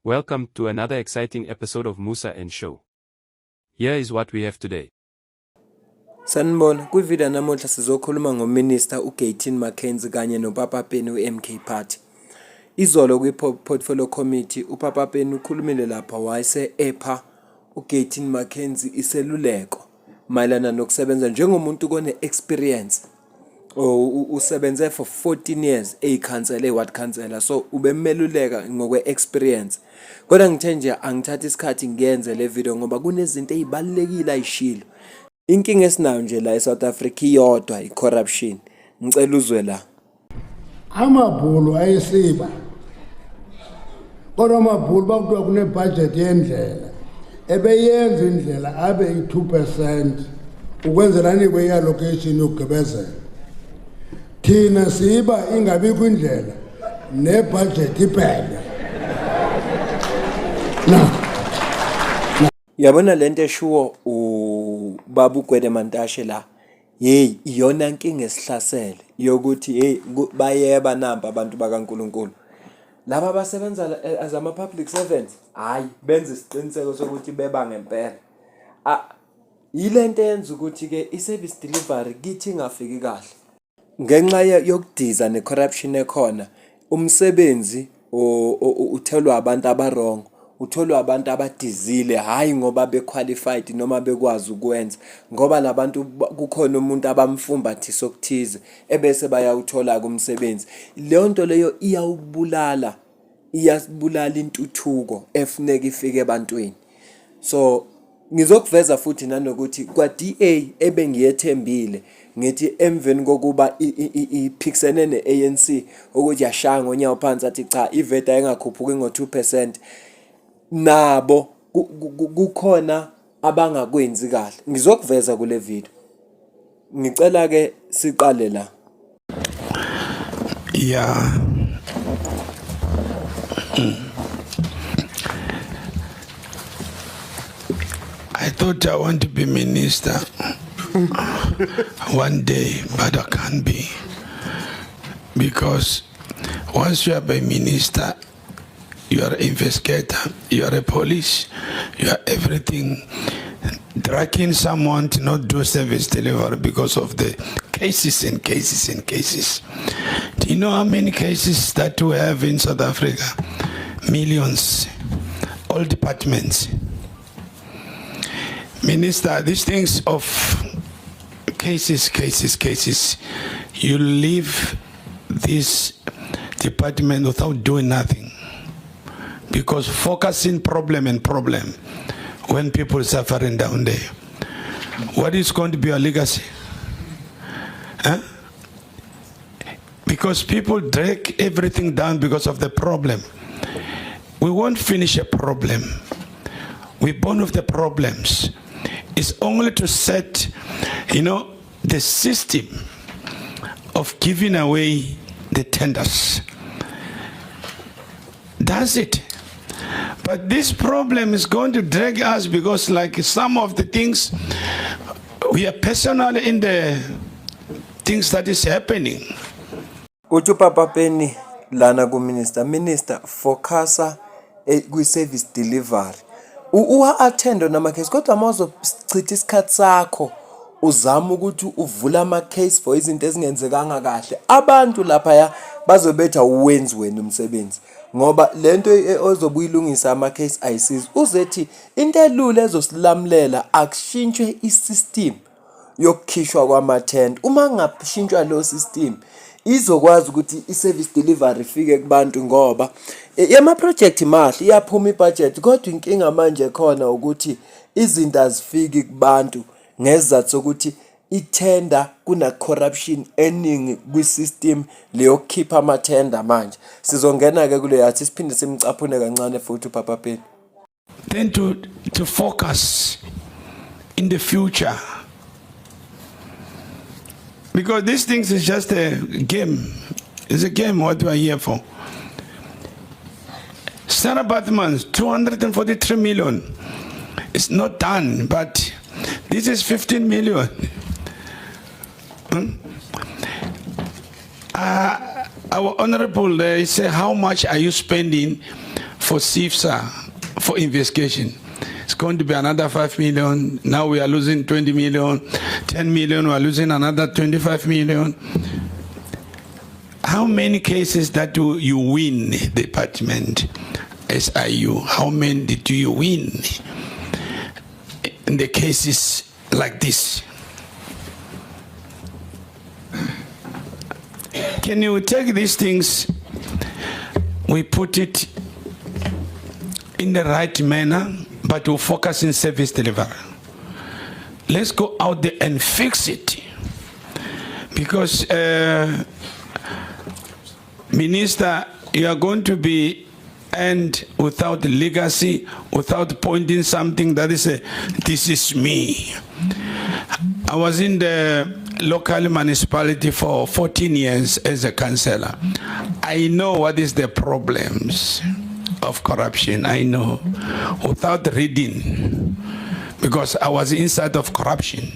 Welcome to another exciting episode of Musa and Show. Here is what we have today. Sanibona, kwivideo namuhla sizokhuluma ngoMinister uGayton McKenzie kanye noPapa Penny uMK Party. Izolo kwi-Portfolio Committee uPapa Penny ukhulumile lapha wayese-epha uGayton McKenzie iseluleko mayelana nokusebenza njengomuntu kone-experience. Usebenze for 14 years eyikhansela eward councillor, so ubemeluleka ngokwe-experience. Kodwa ngithe nje angithatha isikhathi ngiyenze le video ngoba kunezinto ezibalekile ayishilo. Inkinga esinayo nje la eSouth Africa iyodwa i-corruption. Ngicela uzwe la. Amabhulu ayisiba. Kodwa amabhulu bakuthiwa kune-budget yendlela. Ebeyenza indlela abe i-2% ukwenzela nikwe i-allocation yokugqibezela. Thina siba ingabi kwindlela ne-budget iphele. Yabona lento eshuwo ubaba uGwede Mantashe la. Hey, iyona inkinga esihlasele yokuthi hey bayeba namba abantu bakaNkuluNkulu. Laba abasebenza as ama public servants, hayi benza isiqiniseko sokuthi beba ngempela. Yilento yenza ukuthi ke i-service delivery kithi ingafiki kahle. Ngenxa yokudiza ne-corruption ekhona, umsebenzi uthelwa abantu abarongo, utholwa abantu abadizile, hayi ngoba bequalified noma bekwazi ukwenza, ngoba labantu kukhona umuntu abamfumbathisa okuthize ebese bayawuthola kumsebenzi. Leyo nto leyo iyawubulala intuthuko efuneka ifike ebantwini. So ngizokuveza futhi nanokuthi kwa DA ebengiyethembile ngithi emveni kokuba iphikisene neANC ukuthi yashaya ngonyawo phansi athi cha iVET ayingakhuphuki ngo2%, nabo kukhona abangakwenzi kahle. Ngizokuveza kule video. Ngicela ke siqale la. Yeah. I thought I want to be minister one day, but I can't be. Because once you are a minister, you are an investigator, you are a police, you are everything. Dragging someone to not do service delivery because of the cases and cases and cases. Do you know how many cases that we have in South Africa? Millions. All departments. Minister, these things of cases, you leave this department without doing nothing. Because focusing problem when people are suffering down there. What is going to be your legacy? Huh? Because people drag everything down because of the problem. We won't finish a problem. We're born with the problems. It's only to set, the system of giving away the tenders. That's it. But this problem is going to drag us because like some of the things, we are personal in the things that is happening. Uthi Papa Penny lana minister focusa kwi-service delivery. Uwa-attend nama-case kodwa mawuzochitha isikhathi sakho uzama ukuthi uvula ama-case for izinto ezingenzekanga kahle, abantu lapha bazobetha uwenzi wena umsebenzi ngoba lento ozobuyilungisa ama-case ayisizi. Uzethi into elula ezosilamulela akushintshwe i-system yokukhishwa kwamathenda. Uma ngashintshwa lo system izokwazi ukuthi i-service delivery ifike kubantu ngoba yama-project mahle iyaphuma i-budget, kodwa inkinga manje khona ukuthi izinto azifiki kubantu ngesizathu sokuthi ithenda kuna-corruption eningi kwi-system leyokukhipha amathenda manje. Sizongena-ke kule yathi siphinde simcaphune kancane futhi uPapa Penny. Then to focus in the future. Because these things is just a game. It's a game what we are here for. Sarah Bathman's 243 million. It's not done, but this is 15 million. Our honorable, they say, how much are you spending for SIFSA, for investigation. It's going to be another 5 million. Now we are losing 20 million, 10 million, we are losing another 25 million. How many cases that do you win, department, SIU? How many did you win in the cases like this? Can you take these things, we put it in the right manner, but we focus in service delivery. Let's go out there and fix it. Because, Minister, you are going to be end without legacy, without pointing something that is this is me. I was in the local municipality for 14 years as a councillor. I know what is the problems of corruption. I know without reading, because I was inside of corruption.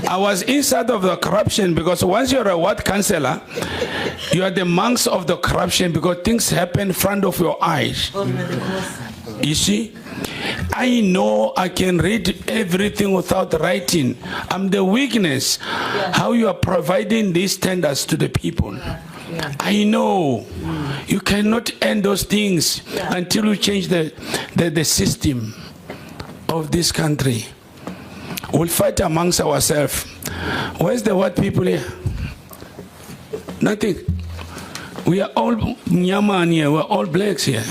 I was inside of the corruption, because once you're a ward councillor, you are the monks of the corruption, because things happen in front of your eyes. You see, I know I can read everything without writing. I'm the weakness. How you are providing these tenders to the people. I know you cannot end those things until you change the system of this country. We'll fight amongst ourselves. Where's the white people here? Nothing. We are all Nyaman here. We're all blacks here.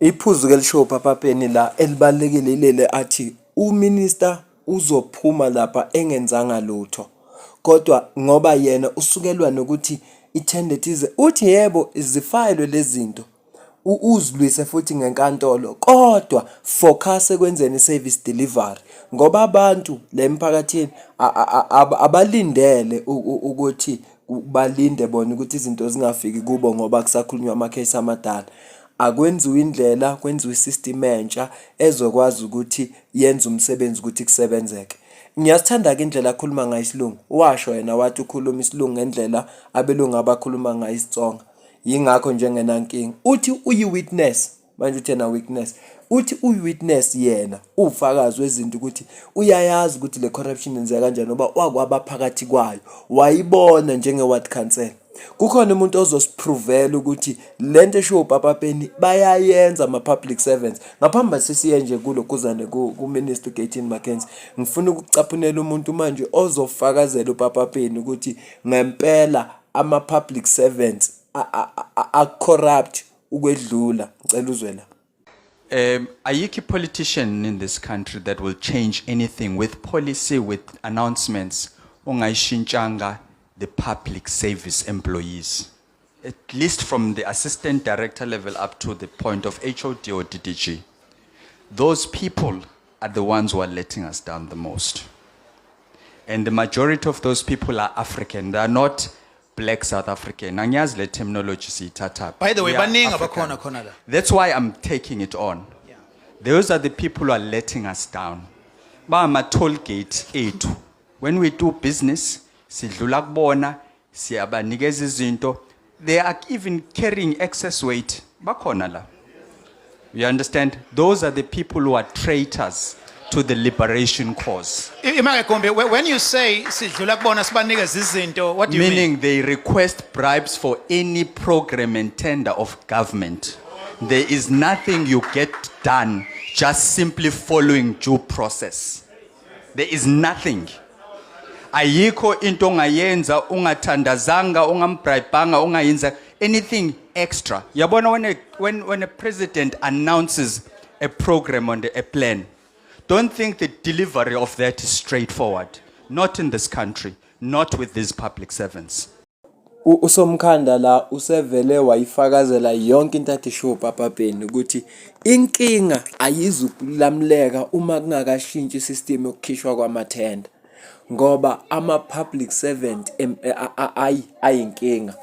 Iphuzu ke lisho Papa Penny la elibalekile lele athi uminister uzophuma lapha engenzanga lutho. Kodwa ngoba yena usukelwa nokuthi itendeti ize uthi yebo izifayelwe lezinto. Uzilwise futhi ngenkantolo, kodwa focus ekwenzeni service delivery ngoba abantu lemphakathini abalindele ukuthi balinde bona ukuthi izinto zingafiki kubo ngoba kusakhulunywa amakhesi amadala. Akwenziwe indlela, kwenziwe isystem entsha ezokwazi ukuthi yenze umsebenzi ukuthi kusebenzeke. Ngiyasithanda ke indlela akhuluma ngayo isilungu. Washo yena wathi ukhuluma isilungu ngendlela abelungu abakhuluma ngayo isitsonga. Yingakho njengenankingi uthi uyi-witness manje uthi yena witness uthi uyi-witness yena ufakazi wezinto ukuthi uyayazi ukuthi le corruption yenzeka kanjani ngoba wakwaba phakathi kwayo wayibona njenge-ward council. Kukhona umuntu ozosiprovela ukuthi lento esho Papa Penny bayayenza ama-public servants. Ngaphambi sisiye nje kulo kuzane ku-Minister Gayton Mackenzie, ngifuna ukucaphunela umuntu manje ozofakazela uPapa Penny ukuthi ngempela ama-public servants corrupt ukwedlula. Ngicela uzwe la. Ayikho politician in this country that will change anything with policy, with announcements, ongayishintshanga the public service employees. At least from the assistant director level up to the point of HOD or DDG. Those people are the ones who are letting us down the most. And the majority of those people are African. They are not black South African. Angiyazi le terminology siyithatha. By the way, We are baningi African. abakhona khona la. That's why I'm taking it on. Yeah. Those are the people who are letting us down. Ba toll gate ethu. When we do business, sidlula kubona, siyabanikeza izinto. They are even carrying excess weight. Bakhona la. You understand? Those are the people who are traitors to the liberation cause. Imagekombe, when you say sidlula kubona sibanikeza izinto, what do you mean? Meaning they request bribes for any program and tender of government. There is nothing you get done just simply following due process. There is nothing. Ayikho into ongayenza ungathandazanga ungambribanga ungayenza anything extra. Yabona when a president announces a program on a plan, don't think the delivery of that is straightforward. Not in this country, not with these public servants. Usomkhanda la usevele wayifakazela yonke into athi show Papa Penny ukuthi inkinga ayizukulamleka uma kungakashintshi isystem yokukhishwa kwamathenda ngoba ama public servant ayinkinga.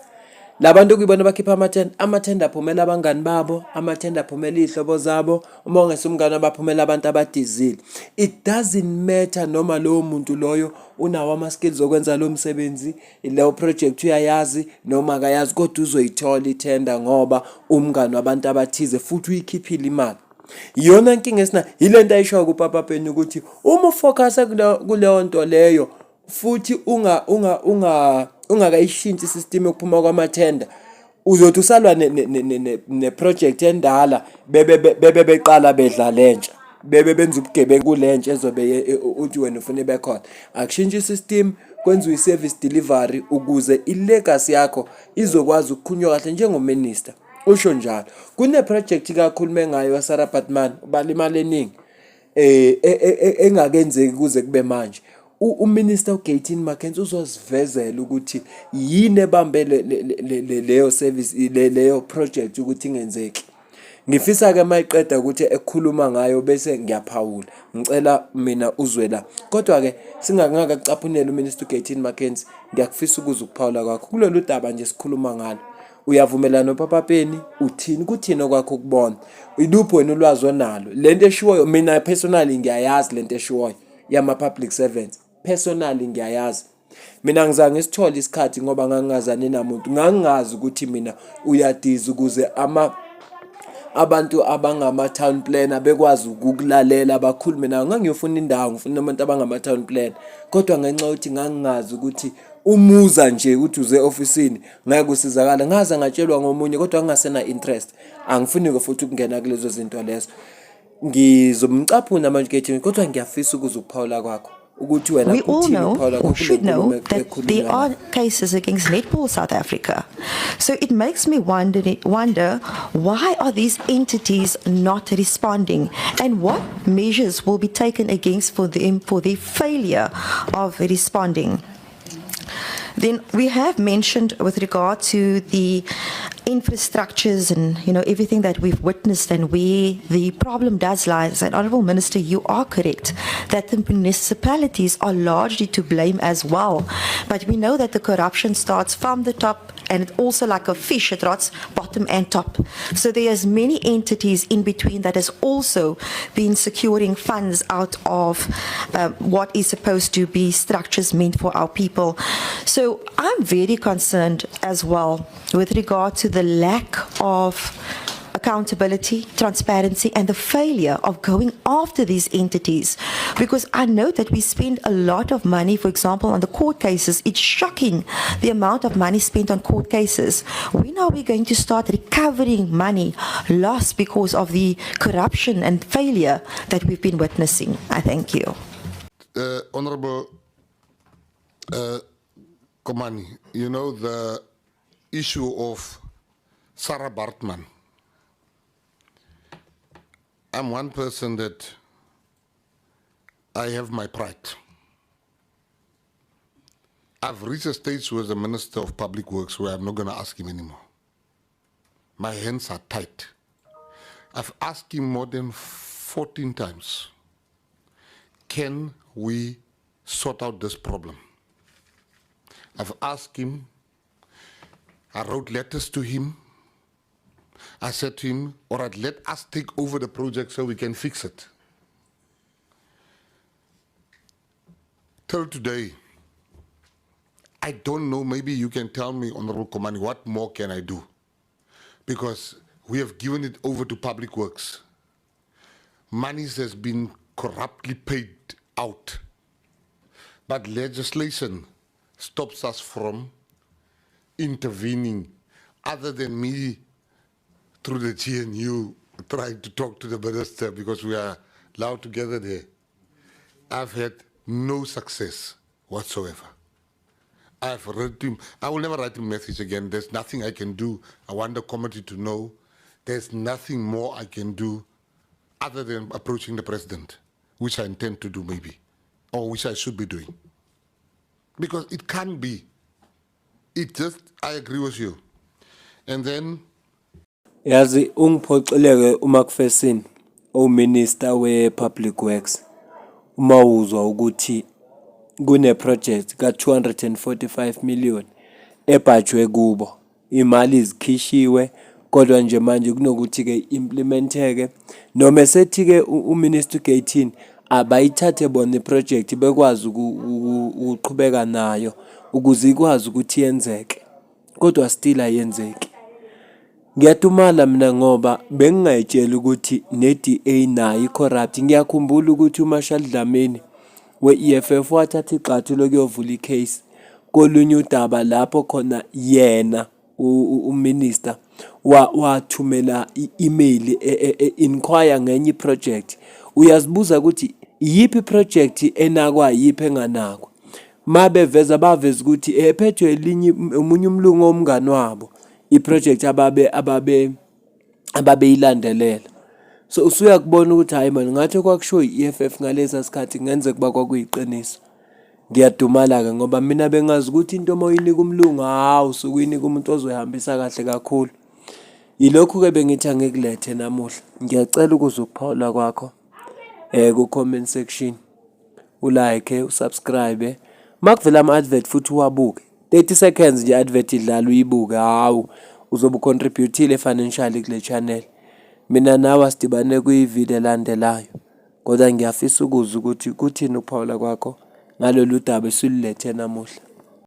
labantu kuyibona bakhipha amathenda aphumela abangani babo, amathenda aphumela izihlobo zabo, uma ungese umngane abaphumela abantu abadizile. It doesn't matter noma lowo muntu loyo unawo ama-skills okwenza lo msebenzi, leyo project uyayazi noma akayazi, kodwa uzoyithola ithenda ngoba umngane wabantu abathize futhi uyikhiphile imali. Iyona inkinga esina, yilento ayishoyo kuPapa Penny ukuthi uma ufocusa kuleyo nto leyo futhi ungakayishintshi isystem yokuphuma kwamathenda, uzothi usalwa ne-project endala beqala bedla lentsha, benza ubugebengu kulentsha ezobe uthi wena ufuna bekhona. Akushintshe isystem, kwenziwe i-service delivery ukuze i-legacy yakho izokwazi ukukhunywa kahle njengominister. Usho njalo kune-project kakhulume ngayo Sarah Baartman ubala imali eningi engakenzeki kuze kube manje. Uminister uGayton McKenzie uzosivezela ukuthi yini ebambe leyo service leyo project ukuthi ingenzeki. Ngifisa ke mayiqeda ukuthi ekhuluma ngayo bese ngiyaphawula, ngicela mina uzwe la. Kodwa ke singakanga kucaphunela uminister uGayton McKenzie, ngiyakufisa ukuphawula kwakho kulolu daba nje sikhuluma ngalo. Uyavumelana noPapa Penny? Uthini kuthina okwakho ukubona? Iluphi wena ulwazi onalo? Lento eshiwoyo mina personally ngiyayazi, lento eshiwoyo yama public servants personally ngiyayazi. Mina ngizange sithole isikhathi ngoba ngangingazani namuntu, ngangingazi ukuthi mina uyadiza ukuze abantu abangama town planner bekwazi ukulalela abakhulumi nawo. Ngangiyofuna indawo, ngifuna abantu abangama town planner, kodwa ngenxa ukuthi ngangingazi ukuthi umuza nje uthi uze ofisini ngeke usizakala. Ngaza ngatshelwa ngomunye kodwa ngingasena interest, angifuni futhi ukungena kulezo zinto lezo. Ngizomcaphuna manje Gayton, kodwa ngiyafisa ukuphawula kwakho. We all know, or should know, that there are cases against Netball South Africa. So it makes me wonder why are these entities not responding, and what measures will be taken against for their failure of responding. Then we have mentioned with regard to the infrastructures and everything that we've witnessed and where the problem does lie. And Honourable Minister, you are correct that the municipalities are largely to blame as well. But we know that the corruption starts from the top, and it's also like a fish, it rots bottom and top. So there's many entities in between that has also been securing funds out of what is supposed to be structures meant for our people. So I'm very concerned as well with regard to the lack of accountability, transparency, and the failure of going after these entities. Because I know that we spend a lot of money, for example, on the court cases. It's shocking the amount of money spent on court cases. When are we going to start recovering money lost because of the corruption and failure that we've been witnessing? I thank you. Honorable Komani, the issue of Sarah Baartman. I'm one person that I have my pride. I've reached a stage as a Minister of Public Works where I'm not going to ask him anymore. My hands are tight. I've asked him more than 14 times, can we sort out this problem? I've asked him, I wrote letters to him. I said to him, all right, let us take over the project so we can fix it. Till today, I don't know, maybe you can tell me, Honorable Komani, what more can I do? Because we have given it over to Public Works. Monies has been corruptly paid out. But legislation stops us from intervening, other than me through the GNU trying to talk to the minister because we are allowed together there. I've had no success whatsoever. I've written him, I will never write him a message again. There's nothing I can do. I want the committee to know there's nothing more I can do other than approaching the president, which I intend to do maybe, or which I should be doing. Because it can't be. I agree with you. And then yazi ungiphoxeleke uMcPherson oMinister we-Public Works uma uzwa ukuthi kune project ka 245 million ebhajwe kubo imali izikhishiwe kodwa nje manje kunokuthi ke implementeke noma esethi ke uMinister uGatin abayithathe bona iproject bekwazi ukuqhubeka nayo ukuze ikwazi ukuthi yenzeke kodwa still ayenzeki. Ngiyadumala mina ngoba bengingayitshela ukuthi ne-DA nayo icorrupt. Ngiyakhumbula ukuthi uMarshall Dlamini we-EFF wathatha igxathu lokuyovula icase kolunye udaba lapho khona yena uminister wathumela i-email inquire ngenye project. Uyazibuza ukuthi yiphi project enakwa yiphi enganakwa. Mabeveza baveza ukuthi ephethwe elinye umunye umlungu omngani wabo iproject ababeyilandelela. So usuyakubona ukuthi hayi man ngathi kwakusho i-EFF ngalesa sikhathi ngenze kuba kwakuyiqiniso. Ngiyadumala ke ngoba mina bengazi ukuthi into moyinika umlungu hawu sukuyinika umuntu ozoyihambisa kahle kakhulu. Yilokhu ke bengithi angikulethe namuhla. Ngiyacela ukuzuphawula kwakho ku comment section. Ulike, usubscribe. Makuvela ama-advert futhi uwabuke 30 seconds nje advert idlala uyibuke hawu uzobe ucontributile financially kule channel. Mina nawe sidibane kwi-video elandelayo kodwa ngiyafisa ukuzwa ukuthi kuthini ukuphawula kwakho ngalolu daba esilulethe namuhla.